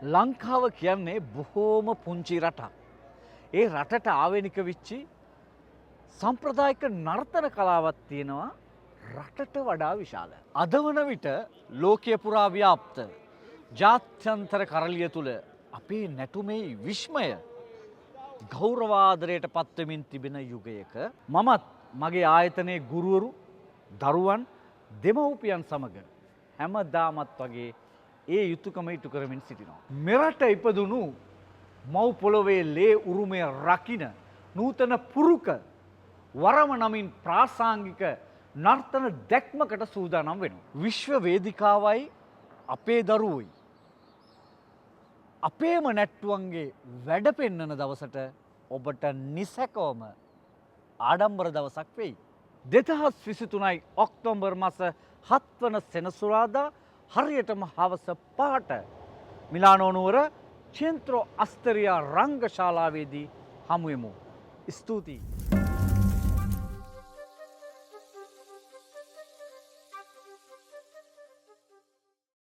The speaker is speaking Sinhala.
ලංකාව කියන්නේ බොහෝම පුංචි රටක්. ඒ රටට ආවේනික වෙච්චි සම්ප්‍රදායික නර්තන කලාවක් තියෙනවා රටට වඩා විශාල. අද වන විට ලෝකය පුරා ව්‍යාප්ත ජාත්‍යන්තර කරලිය තුල අපේ නැටුමේ විස්මය ගෞරවාදරයට පත්වෙමින් තිබෙන යුගයක මමත් මගේ ආයතනයේ ගුරුවරු දරුවන් දෙමව්පියන් සමග හැමදාමත් වගේ ඒ යුතුයකම ඉටු කරමින් සිටිනවා. මෙරට ඉපදුණු මව් පොළොවේ ලේ උරුමය රකින්න නූතන පුරුක වරම නමින් ප්‍රාසංගික නර්තන දැක්මකට සූදානම් වෙනවා. විශ්ව වේදිකාවයි අපේ දරුවෝයි අපේම නැට්ටුවන්ගේ වැඩ පෙන්වන දවසට ඔබට නිසැකවම ආඩම්බර දවසක් වෙයි. 2023යි ඔක්තෝබර් මාස 7 වන සෙනසුරාදා හරියටම හවස 5ට මිලානෝ නුවර චෙන්ත්‍රෝ අස්තරියා රංගශාලාවේදී හමු වෙමු. ස්තුතියි.